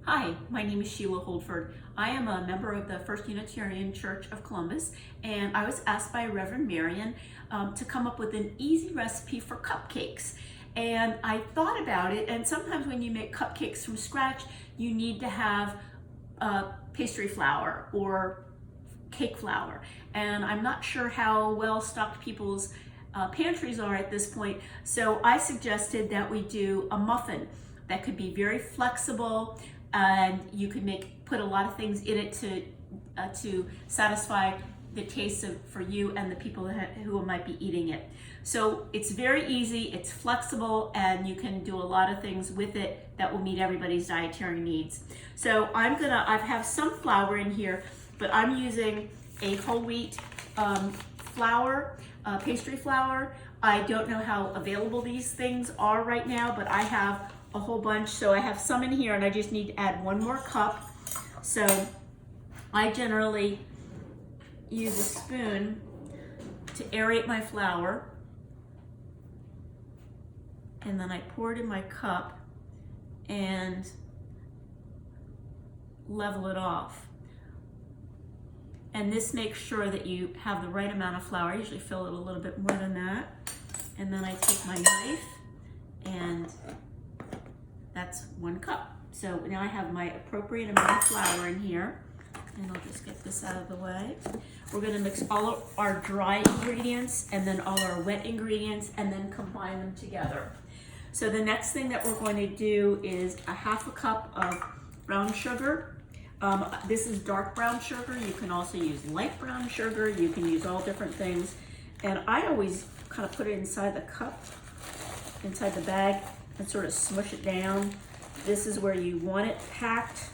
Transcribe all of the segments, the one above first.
Hi, my name is Sheila Holdford. I am a member of the First Unitarian Church of Columbus, and I was asked by Reverend Marion to come up with an easy recipe for cupcakes. And I thought about it, and sometimes when you make cupcakes from scratch, you need to have pastry flour or cake flour. And I'm not sure how well stocked people's pantries are at this point, so I suggested that we do a muffin that could be very flexible, and you could put a lot of things in it to satisfy the taste for you and the people who might be eating it. So it's very easy, it's flexible, and you can do a lot of things with it that will meet everybody's dietary needs. So I have some flour in here, but I'm using a whole wheat flour, pastry flour. I don't know how available these things are right now, but I have a whole bunch. So I have some in here, and I just need to add 1 more cup. So I generally use a spoon to aerate my flour, and then I pour it in my cup and level it off. And this makes sure that you have the right amount of flour. I usually fill it a little bit more than that. And then I take my knife, and that's 1 cup. So now I have my appropriate amount of flour in here, and I'll just get this out of the way. We're gonna mix all of our dry ingredients and then all our wet ingredients and then combine them together. So the next thing that we're going to do is a 1/2 cup of brown sugar. This is dark brown sugar. You can also use light brown sugar. You can use all different things. And I always kind of put it inside the cup, inside the bag, and sort of smush it down. This is where you want it packed,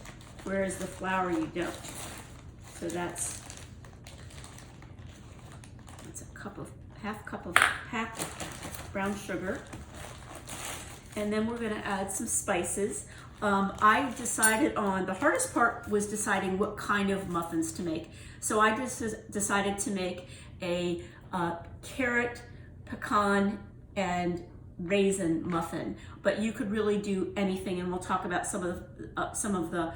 whereas the flour you don't. So that's a 1/2 cup of packed brown sugar. And then we're gonna add some spices. I decided the hardest part was deciding what kind of muffins to make. So I just decided to make a carrot, pecan, and raisin muffin, but you could really do anything, and we'll talk about some of the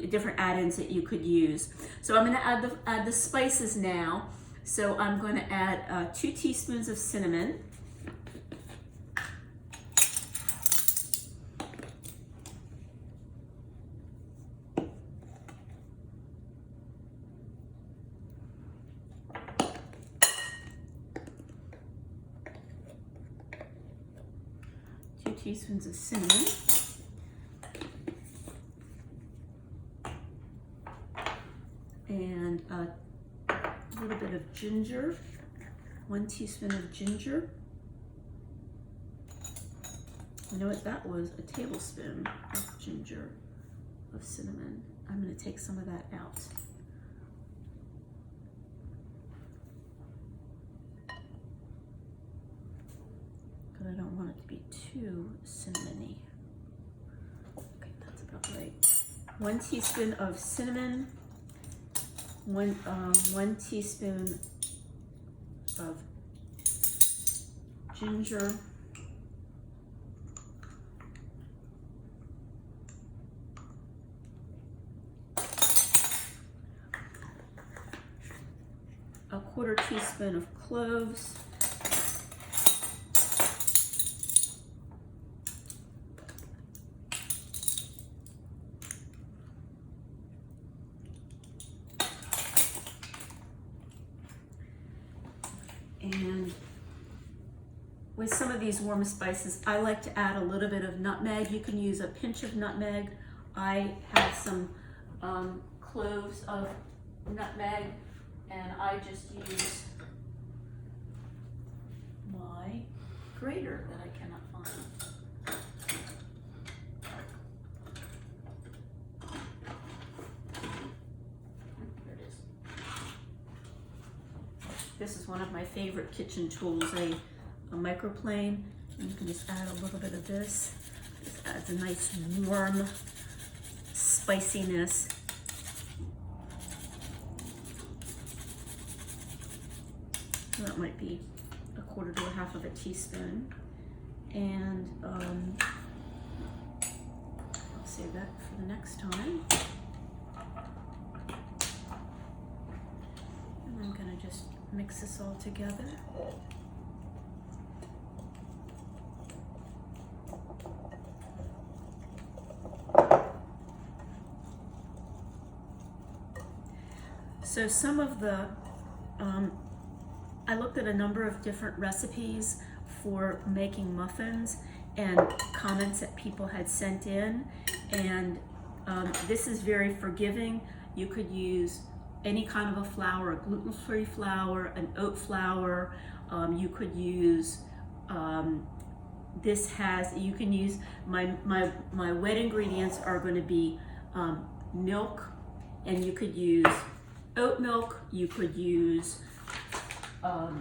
different add-ins that you could use. So I'm going to add the spices now. So I'm going to add 2 teaspoons of cinnamon, 2 teaspoons of cinnamon, and a little bit of ginger, 1 teaspoon of ginger. You know what, that was a tablespoon of ginger, of cinnamon. I'm going to take some of that out. But I don't want it to be too cinnamony. Okay, that's about right. 1 teaspoon of cinnamon, 1 teaspoon of ginger, a 1/4 teaspoon of cloves, and with some of these warm spices, I like to add a little bit of nutmeg. You can use a pinch of nutmeg. I have some cloves of nutmeg, and I just use my grater that I cannot find. There it is. This is one of my favorite kitchen tools, a microplane. And you can just add a little bit of this. Just adds a nice warm spiciness. So that might be a 1/4 to 1/2 of a teaspoon. And save that for the next time. And I'm gonna just mix this all together. So some of the, I looked at a number of different recipes for making muffins and comments that people had sent in, and this is very forgiving. You could use any kind of a flour, a gluten-free flour, an oat flour. You could use, you can use, my wet ingredients are going to be milk, and you could use oat milk, you could use 1%,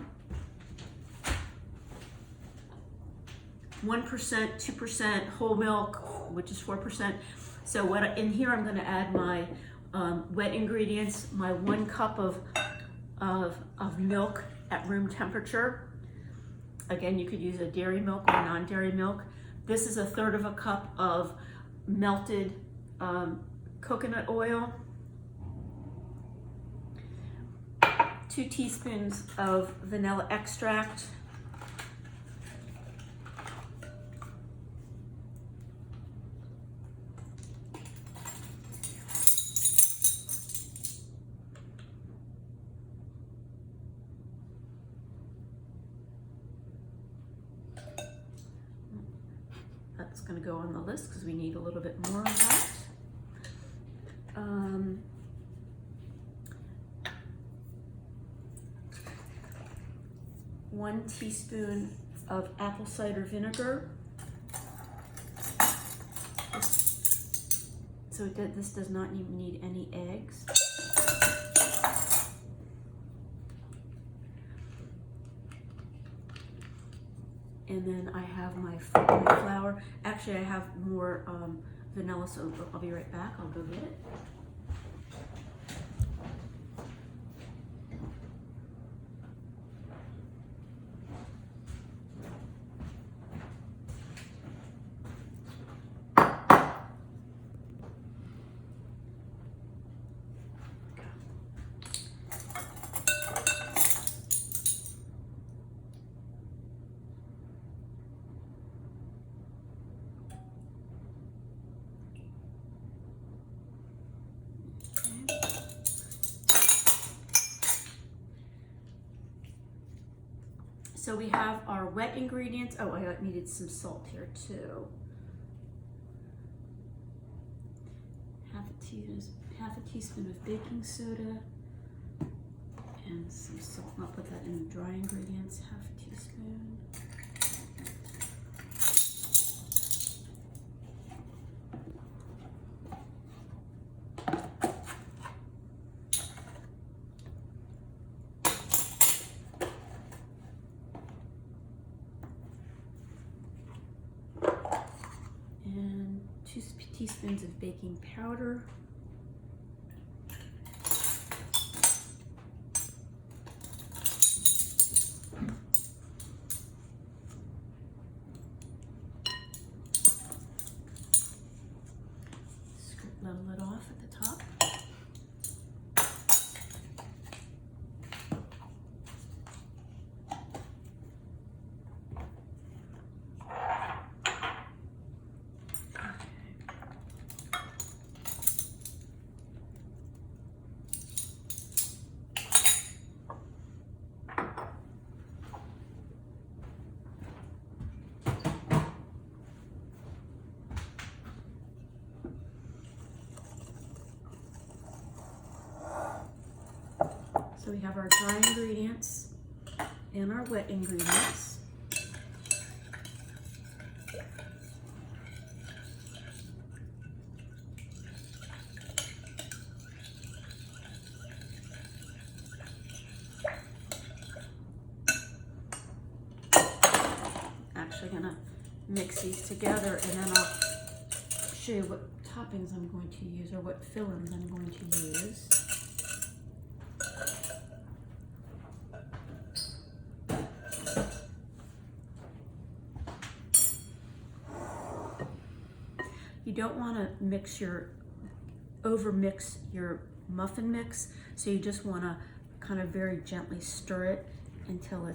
2% whole milk, which is 4%. So in here I'm going to add my wet ingredients, my 1 cup of milk at room temperature. Again, you could use a dairy milk or non-dairy milk. This is 1/3 cup of melted coconut oil. 2 teaspoons of vanilla extract. That's going to go on the list because we need a little bit more of that. 1 teaspoon of apple cider vinegar. So this does not even need any eggs. And then I have my flour. Actually, I have more vanilla, so I'll be right back. I'll go get it. So we have our wet ingredients. Oh, I needed some salt here too. Half a teaspoon of baking soda and some salt. I'll put that in the dry ingredients, half a teaspoon. And 2 teaspoons of baking powder. Level it off at the top. So we have our dry ingredients and our wet ingredients. Actually gonna mix these together, and then I'll show you what toppings I'm going to use, or what fillings I'm going to use. you don't want to over mix your muffin mix, so you just want to kind of very gently stir it until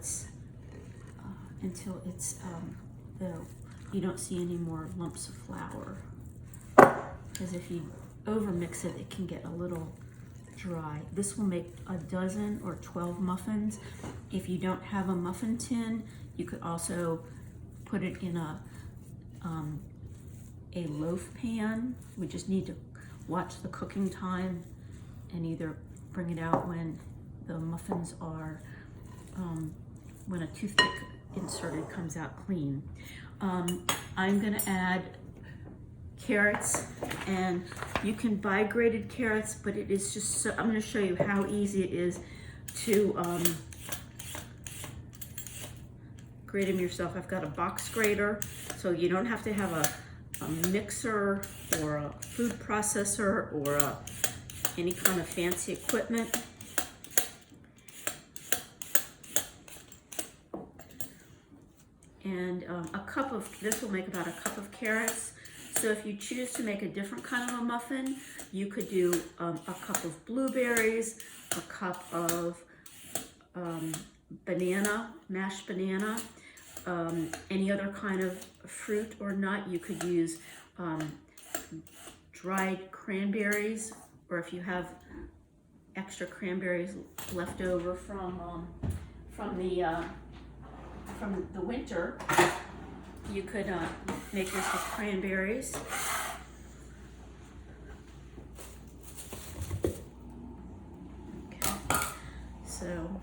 you don't see any more lumps of flour. Because if you over mix it, it can get a little dry. This will make a dozen or 12 muffins. If you don't have a muffin tin, you could also put it in a loaf pan. We just need to watch the cooking time and either bring it out when the muffins are, when a toothpick inserted comes out clean. I'm gonna add carrots, and you can buy grated carrots, but it is just so, I'm gonna show you how easy it is to grate them yourself. I've got a box grater, so you don't have to have a mixer or a food processor or any kind of fancy equipment. And this will make about a cup of carrots. So if you choose to make a different kind of a muffin, you could do a cup of blueberries, a cup of banana, mashed banana, any other kind of fruit or nut. You could use dried cranberries, or if you have extra cranberries left over from the winter, you could make this with cranberries. Okay, so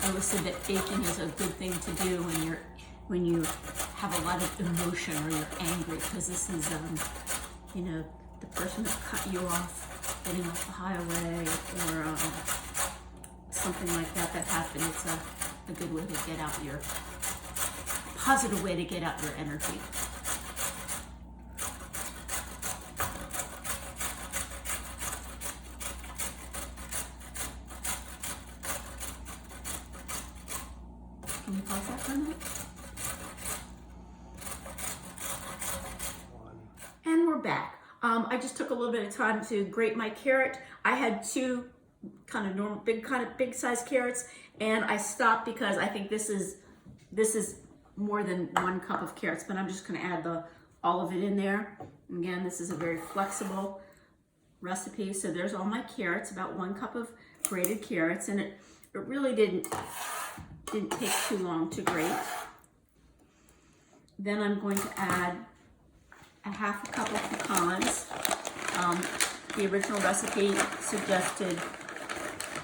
I always said that baking is a good thing to do when you have a lot of emotion or you're angry, because this is, you know, the person that cut you off getting off the highway or something like that happened. It's a good way to get out positive way to get out your energy. Can you pause that for a minute? And we're back. I just took a little bit of time to grate my carrot. I had two kind of normal, big size carrots, and I stopped because I think this is more than 1 cup of carrots, but I'm just gonna add all of it in there. Again, this is a very flexible recipe. So there's all my carrots, about 1 cup of grated carrots, and it really didn't take too long to grate. Then I'm going to add a half a cup of pecans. The original recipe suggested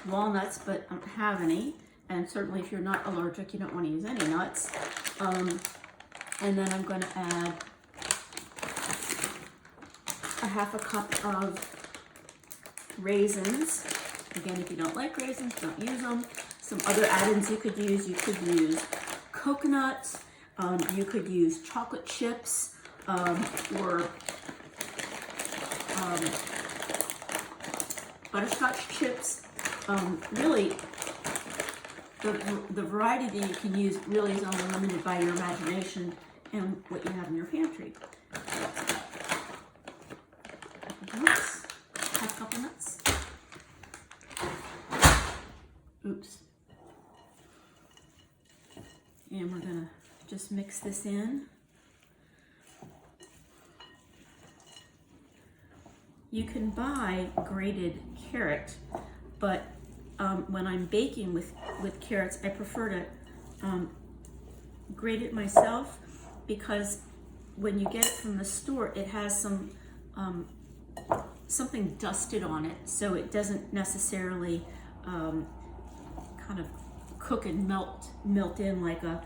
walnuts, but I don't have any. And certainly if you're not allergic, you don't want to use any nuts. And then I'm going to add a half a cup of raisins. Again, if you don't like raisins, don't use them. Some other add-ins you could use coconuts, you could use chocolate chips, or butterscotch chips. Really, the variety that you can use really is only limited by your imagination and what you have in your pantry. Nuts, half a cup of nuts. Oops. And we're gonna just mix this in. You can buy grated carrot, but when I'm baking with carrots, I prefer to grate it myself, because when you get it from the store, it has something dusted on it, so it doesn't necessarily kind of cook and melt in like a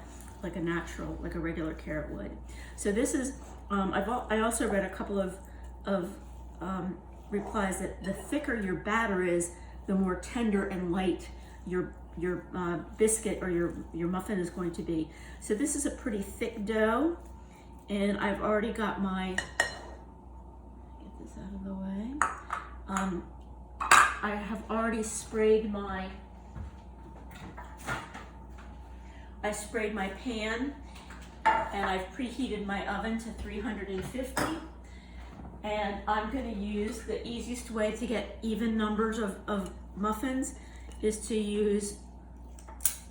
regular carrot would. So this is I also read a couple of replies that the thicker your batter is, the more tender and light your biscuit or your muffin is going to be. So this is a pretty thick dough, And I've already got my, get this out of the way. I have already sprayed my pan, and I've preheated my oven to 350. And I'm going to use the easiest way to get even numbers of muffins is to use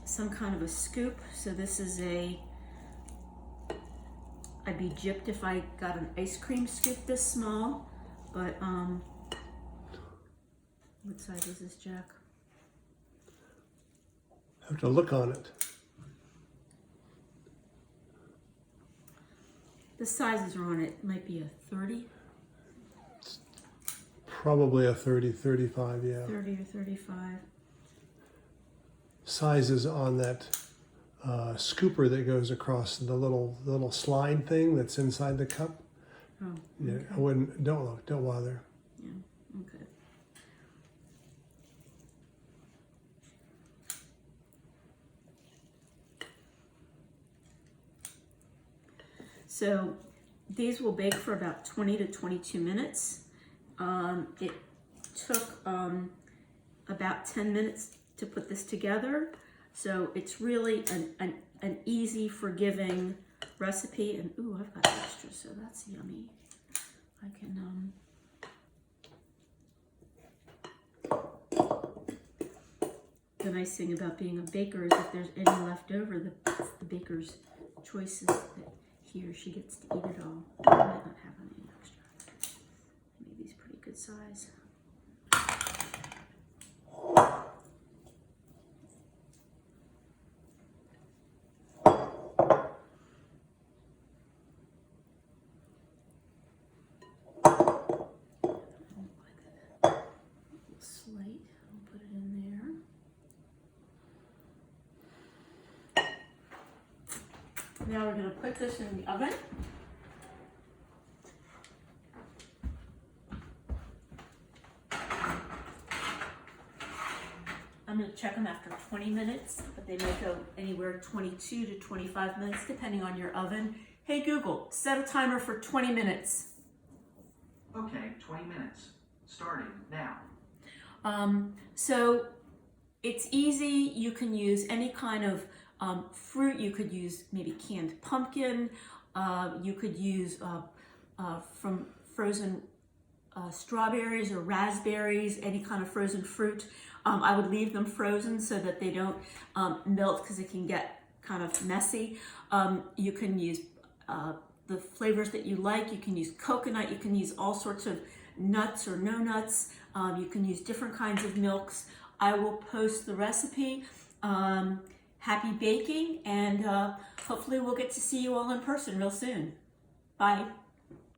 some kind of a scoop. So this is I'd be gypped if I got an ice cream scoop this small, but what size is this, Jack? Have to look on it. The sizes are on it. It might be a 30. Probably a 30, 35, yeah. 30 or 35. Sizes on that scooper that goes across the little slide thing that's inside the cup. Oh, Yeah, okay. I wouldn't. Don't look. Don't bother. Yeah. Okay. So these will bake for about 20 to 22 minutes. It took about 10 minutes to put this together. So it's really an easy, forgiving recipe. And ooh, I've got extra, so that's yummy. I can, the nice thing about being a baker is if there's any left over, that's the baker's choices that he or she gets to eat it all. I might not have any extra. Maybe it's pretty good size. Slate, I'll put it in there. Now we're going to put this in the oven. I'm going to check them after 20 minutes, but they may go anywhere 22 to 25 minutes depending on your oven. Hey Google, set a timer for 20 minutes. Okay, 20 minutes. Starting now. So it's easy. You can use any kind of fruit. You could use maybe canned pumpkin. You could use from frozen strawberries or raspberries, any kind of frozen fruit. I would leave them frozen so that they don't melt because it can get kind of messy. You can use the flavors that you like. You can use coconut. You can use all sorts of nuts or no nuts. You can use different kinds of milks. I will post the recipe. Happy baking, and hopefully we'll get to see you all in person real soon. Bye.